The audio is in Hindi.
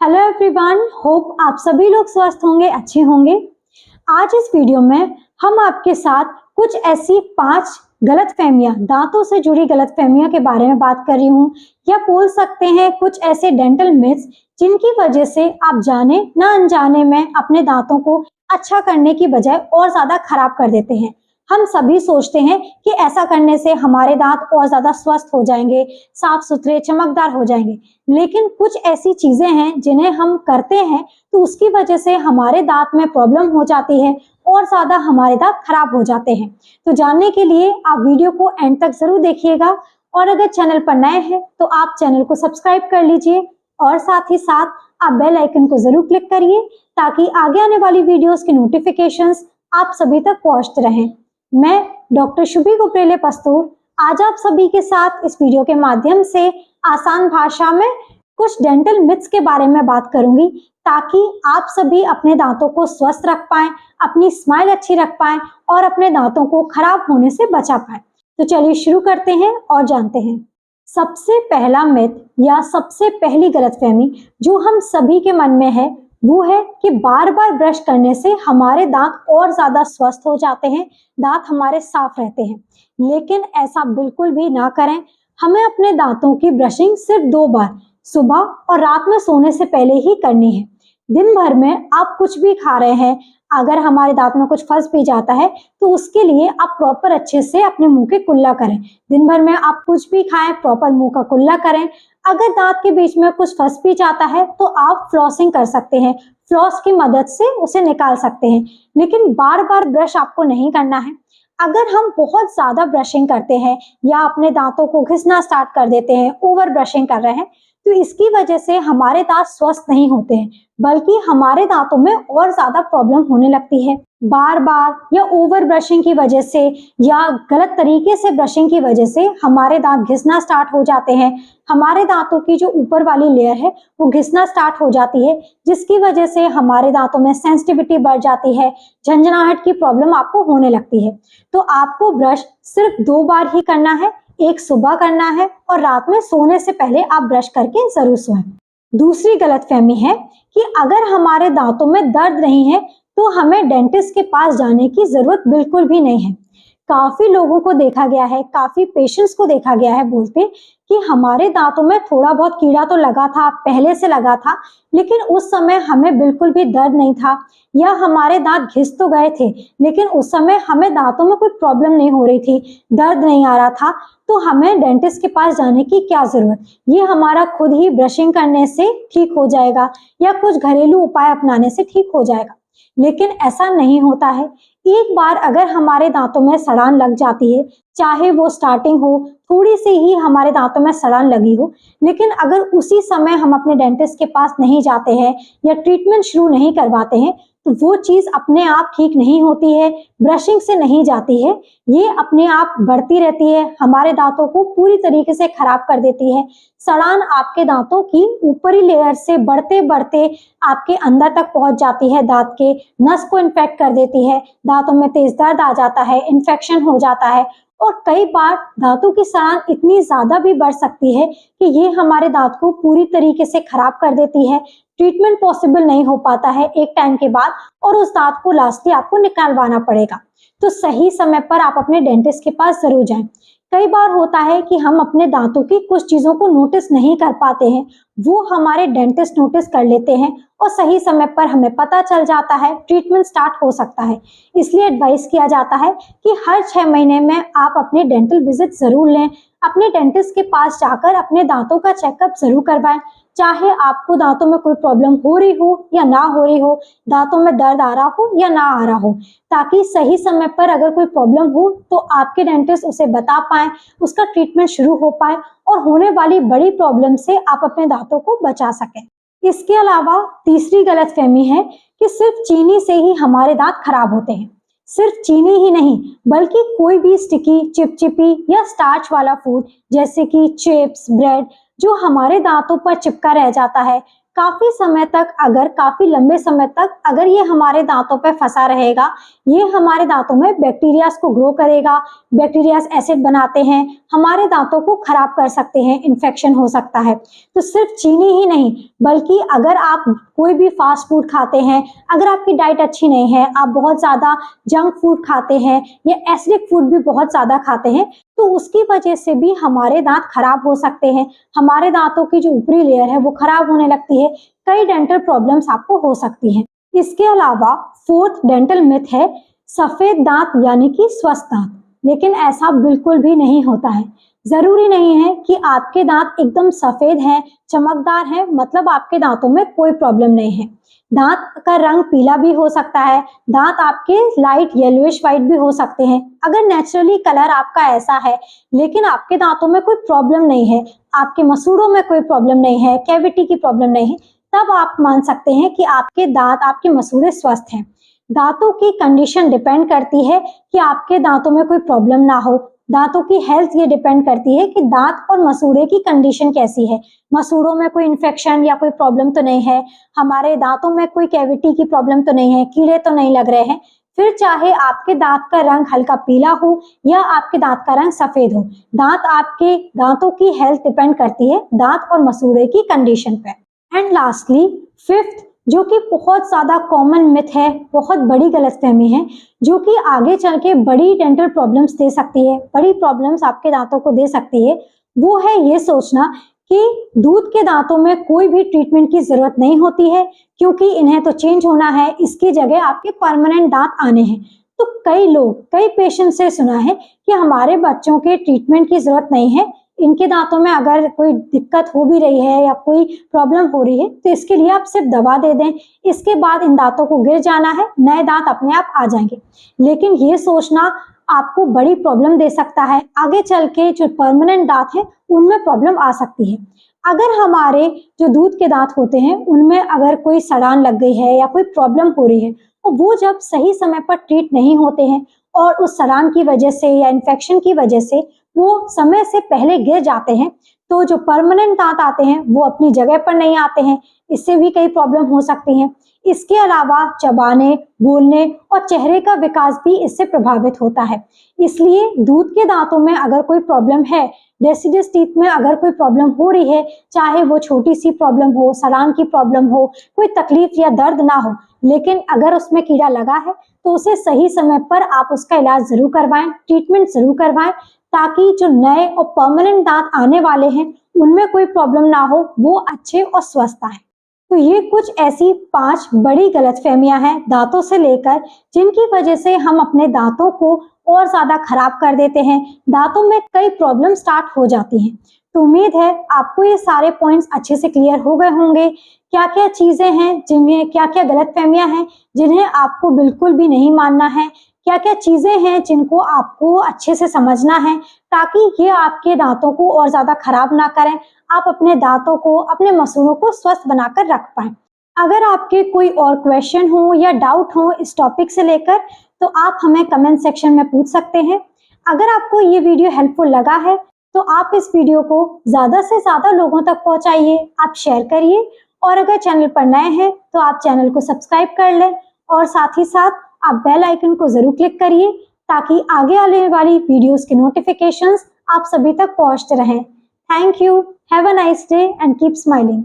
हेलो एवरीवन, होप आप सभी लोग स्वस्थ होंगे, अच्छे होंगे। आज इस वीडियो में हम आपके साथ कुछ ऐसी 5 गलतफहमियां, दांतों से जुड़ी गलतफहमियां के बारे में बात कर रही हूं, या बोल सकते हैं कुछ ऐसे डेंटल मिथ्स जिनकी वजह से आप जाने ना अनजाने में अपने दांतों को अच्छा करने की बजाय और ज्यादा खराब कर देते हैं। हम सभी सोचते हैं कि ऐसा करने से हमारे दांत और ज्यादा स्वस्थ हो जाएंगे, साफ सुथरे चमकदार हो जाएंगे, लेकिन कुछ ऐसी चीजें हैं जिन्हें हम करते हैं तो उसकी वजह से हमारे दांत में प्रॉब्लम हो जाती है और ज्यादा हमारे दांत खराब हो जाते हैं। तो जानने के लिए आप वीडियो को एंड तक जरूर देखिएगा, और अगर चैनल पर नए हैं तो आप चैनल को सब्सक्राइब कर लीजिए और साथ ही साथ आप बेल आइकन को जरूर क्लिक करिए ताकि आगे आने वाली वीडियोस की नोटिफिकेशंस आप सभी तक पहुंचते रहें। मैं डॉक्टर शुभी गोपरेले पस्तूर आज आप सभी के साथ इस वीडियो के माध्यम से आसान भाषा में कुछ डेंटल मिथ्स के बारे में बात करूंगी, ताकि आप सभी अपने दांतों को स्वस्थ रख पाएं, अपनी स्माइल अच्छी रख पाएं और अपने दांतों को खराब होने से बचा पाएं। तो चलिए शुरू करते हैं और जानते हैं। सबसे पहला मिथ या सबसे पहली गलतफहमी जो हम सभी के मन में है वो है कि बार बार ब्रश करने से हमारे दांत और ज्यादा स्वस्थ हो जाते हैं, दांत हमारे साफ रहते हैं। लेकिन ऐसा बिल्कुल भी ना करें। हमें अपने दांतों की ब्रशिंग सिर्फ 2 बार, सुबह और रात में सोने से पहले ही करनी है। दिन भर में आप कुछ भी खा रहे हैं, अगर हमारे दांत में कुछ फंस भी जाता है तो उसके लिए आप प्रॉपर अच्छे से अपने मुंह के कुल्ला करें। दिन भर में आप कुछ भी खाएं, प्रॉपर मुंह का कुल्ला करें। अगर दांत के बीच में कुछ फंस भी जाता है तो आप फ्लॉसिंग कर सकते हैं, फ्लॉस की मदद से उसे निकाल सकते हैं, लेकिन बार बार ब्रश आपको नहीं करना है। अगर हम बहुत ज्यादा ब्रशिंग करते हैं या अपने दांतों को घिसना स्टार्ट कर देते हैं, ओवर ब्रशिंग कर रहे हैं, तो इसकी वजह से हमारे दांत स्वस्थ नहीं होते हैं, बल्कि हमारे दांतों में और ज्यादा प्रॉब्लम होने लगती है। बार बार या ओवर ब्रशिंग की वजह से या गलत तरीके से ब्रशिंग की वजह से हमारे दांत घिसना स्टार्ट हो जाते हैं। हमारे दांतों की जो ऊपर वाली लेयर है वो घिसना स्टार्ट हो जाती है, जिसकी वजह से हमारे दांतों में सेंसिटिविटी बढ़ जाती है, झंझनाहट की प्रॉब्लम आपको होने लगती है। तो आपको ब्रश सिर्फ 2 बार ही करना है, एक सुबह करना है और रात में सोने से पहले आप ब्रश करके जरूर सोएं। दूसरी गलतफहमी है कि अगर हमारे दांतों में दर्द नहीं है तो हमें डेंटिस्ट के पास जाने की जरूरत बिल्कुल भी नहीं है। काफी लोगों को देखा गया है, काफी पेशेंट्स को देखा गया है बोलते कि हमारे दांतों में थोड़ा बहुत कीड़ा तो लगा था, पहले से लगा था, लेकिन उस समय हमें बिल्कुल भी दर्द नहीं था, या हमारे दांत घिस तो गए थे लेकिन उस समय हमें दांतों में कोई प्रॉब्लम नहीं हो रही थी, दर्द नहीं आ रहा था, तो हमें डेंटिस्ट के पास जाने की क्या जरूरत, ये हमारा खुद ही ब्रशिंग करने से ठीक हो जाएगा या कुछ घरेलू उपाय अपनाने से ठीक हो जाएगा। लेकिन ऐसा नहीं होता है। एक बार अगर हमारे दांतों में सड़ान लग जाती है, चाहे वो स्टार्टिंग हो, थोड़ी सी ही हमारे दांतों में सड़ान लगी हो, लेकिन अगर उसी समय हम अपने डेंटिस्ट के पास नहीं जाते हैं या ट्रीटमेंट शुरू नहीं करवाते हैं तो वो चीज अपने आप ठीक नहीं होती है, ब्रशिंग से नहीं जाती है, ये अपने आप बढ़ती रहती है, हमारे दांतों को पूरी तरीके से खराब कर देती है। सड़ान आपके दांतों की ऊपरी लेयर से बढ़ते बढ़ते आपके अंदर तक पहुंच जाती है, दांत के नस को इन्फेक्ट कर देती है, दांतों में तेज दर्द आ जाता है, इन्फेक्शन हो जाता है, और कई बार दांतों की सड़ान इतनी ज्यादा भी बढ़ सकती है कि ये हमारे दांत को पूरी तरीके से खराब कर देती है। ट्रीटमेंट पॉसिबल नहीं हो पाता है एक टाइम के बाद, और उस दांत को लास्टली आपको निकालवाना पड़ेगा। तो सही समय पर आप अपने डेंटिस्ट के पास जरूर जाएं। कई बार होता है कि हम अपने दांतों की कुछ चीजों को नोटिस नहीं कर पाते हैं, वो हमारे डेंटिस्ट नोटिस कर लेते हैं और सही समय पर हमें पता चल जाता है, ट्रीटमेंट स्टार्ट हो सकता है। इसलिए एडवाइस किया जाता है कि हर 6 महीने में आप अपने डेंटल विजिट जरूर लें, अपने डेंटिस्ट के पास जाकर अपने दांतों का चेकअप जरूर करवाएं। चाहे आपको दांतों में कोई प्रॉब्लम हो रही हो या ना हो रही हो, दांतों में दर्द आ रहा हो या ना आ रहा हो, ताकि सही समय पर अगर कोई प्रॉब्लम हो तो आपके डेंटिस्ट उसे बता पाए, उसका ट्रीटमेंट शुरू हो पाए और होने वाली बड़ी प्रॉब्लम से आप अपने दांतों को बचा सकें। इसके अलावा तीसरी गलतफहमी है कि सिर्फ चीनी से ही हमारे दांत खराब होते हैं। सिर्फ चीनी ही नहीं, बल्कि कोई भी स्टिकी, चिपचिपी या स्टार्च वाला फूड जैसे कि चिप्स, ब्रेड, जो हमारे दांतों पर चिपका रह जाता है, काफी समय तक अगर काफी लंबे समय तक अगर ये हमारे दांतों पे फंसा रहेगा, ये हमारे दांतों में बैक्टीरियाज को ग्रो करेगा। बैक्टीरियाज एसिड बनाते हैं, हमारे दांतों को खराब कर सकते हैं, इन्फेक्शन हो सकता है। तो सिर्फ चीनी ही नहीं, बल्कि अगर आप कोई भी फास्ट फूड खाते हैं, अगर आपकी डाइट अच्छी नहीं है, आप बहुत ज्यादा जंक फूड खाते हैं या एसिडिक फूड भी बहुत ज्यादा खाते हैं, तो उसकी वजह से भी हमारे दांत खराब हो सकते हैं। हमारे दांतों की जो ऊपरी लेयर है वो खराब होने लगती है। कई डेंटल प्रॉब्लम्स आपको हो सकती हैं। इसके अलावा फोर्थ डेंटल मिथ है सफेद दांत यानी कि स्वस्थ दांत। लेकिन ऐसा बिल्कुल भी नहीं होता है। जरूरी नहीं है कि आपके दांत एकदम सफेद हैं, चमकदार हैं, मतलब आपके दांतों में कोई प्रॉब्लम नहीं है। दांत का रंग पीला भी हो सकता है, दांत आपके लाइट येलोइश व्हाइट भी हो सकते हैं। अगर नेचुरली कलर आपका ऐसा है लेकिन आपके दांतों में कोई प्रॉब्लम नहीं है, आपके मसूड़ों में कोई प्रॉब्लम नहीं है, कैविटी की प्रॉब्लम नहीं है, तब आप मान सकते हैं कि आपके दांत, आपके मसूड़े स्वस्थ हैं। दांतों की कंडीशन डिपेंड करती है कि आपके दांतों में कोई प्रॉब्लम ना हो। दांतों की हेल्थ ये डिपेंड करती है कि दांत और मसूड़े की कंडीशन कैसी है। मसूड़ों में कोई इन्फेक्शन या कोई प्रॉब्लम तो नहीं है, हमारे दांतों में कोई कैविटी की प्रॉब्लम तो नहीं है, कीड़े तो नहीं लग रहे हैं। फिर चाहे आपके दांत का रंग हल्का पीला हो या आपके दांत का रंग सफेद हो, आपके दांतों की हेल्थ डिपेंड करती है दांत और मसूड़े की कंडीशन पे। एंड लास्टली फिफ्थ, जो कि बहुत ज्यादा कॉमन मिथ है, बहुत बड़ी गलतफहमी है, जो कि आगे चल के बड़ी डेंटल प्रॉब्लम्स दे सकती है, बड़ी प्रॉब्लम्स आपके दांतों को दे सकती है, वो है ये सोचना कि दूध के दांतों में कोई भी ट्रीटमेंट की जरूरत नहीं होती है, क्योंकि इन्हें तो चेंज होना है, इसकी जगह आपके परमानेंट दांत आने हैं। तो कई लोग, कई पेशेंट से सुना है कि हमारे बच्चों के ट्रीटमेंट की जरूरत नहीं है, इनके दांतों में अगर कोई दिक्कत हो भी रही है या कोई प्रॉब्लम हो रही है तो इसके लिए आप सिर्फ दवा दे दें, इसके बाद इन दांतों को गिर जाना है, नए दांत अपने आप आ जाएंगे। लेकिन ये सोचना आपको बड़ी प्रॉब्लम दे सकता है। आगे चल के जो परमानेंट दांत है उनमें प्रॉब्लम आ सकती है। अगर हमारे जो दूध के दांत होते हैं उनमें अगर कोई सड़ान लग गई है या कोई प्रॉब्लम हो रही है, तो वो जब सही समय पर ट्रीट नहीं होते हैं और उस सड़ान की वजह से या इन्फेक्शन की वजह से वो समय से पहले गिर जाते हैं, तो जो परमानेंट दांत आते हैं वो अपनी जगह पर नहीं आते हैं। इससे भी कई प्रॉब्लम हो सकती हैं। इसके अलावा चबाने, बोलने और चेहरे का विकास भी इससे प्रभावित होता है। इसलिए दूध के दांतों में अगर कोई प्रॉब्लम है, डेसिडस टीथ में अगर कोई प्रॉब्लम हो रही है, चाहे वो छोटी सी प्रॉब्लम हो, सड़ान की प्रॉब्लम हो, कोई तकलीफ या दर्द ना हो, लेकिन अगर उसमें कीड़ा लगा है तो उसे सही समय पर आप उसका इलाज जरूर करवाएं, ट्रीटमेंट जरूर करवाएं, ताकि जो नए और परमानेंट दांत आने वाले हैं उनमें कोई प्रॉब्लम ना हो, वो अच्छे और स्वस्थ आए। तो ये कुछ ऐसी 5 बड़ी गलतफहमियां हैं दांतों से लेकर, जिनकी वजह से हम अपने दांतों को और ज्यादा खराब कर देते हैं, दांतों में कई प्रॉब्लम स्टार्ट हो जाती हैं। तो उम्मीद है आपको ये सारे पॉइंट्स अच्छे से क्लियर हो गए होंगे। क्या क्या चीजें हैं जिन्हें, क्या क्या गलतफहमियां हैं जिन्हें आपको बिल्कुल भी नहीं मानना है, क्या क्या चीजें हैं जिनको आपको अच्छे से समझना है, ताकि ये आपके दांतों को और ज्यादा खराब ना करें, आप अपने दांतों को, अपने मसूड़ों को स्वस्थ बनाकर रख पाएं। अगर आपके कोई और क्वेश्चन हो या डाउट हो इस टॉपिक से लेकर, तो आप हमें कमेंट सेक्शन में पूछ सकते हैं। अगर आपको ये वीडियो हेल्पफुल लगा है तो आप इस वीडियो को ज्यादा से ज्यादा लोगों तक पहुंचाइए, आप शेयर करिए, और अगर चैनल पर नए हैं तो आप चैनल को सब्सक्राइब कर लें, और साथ ही साथ आप बेल आइकन को जरूर क्लिक करिए, ताकि आगे आने वाली वीडियोस के नोटिफिकेशंस आप सभी तक पहुंचते रहें। Thank you, have a nice day and keep smiling.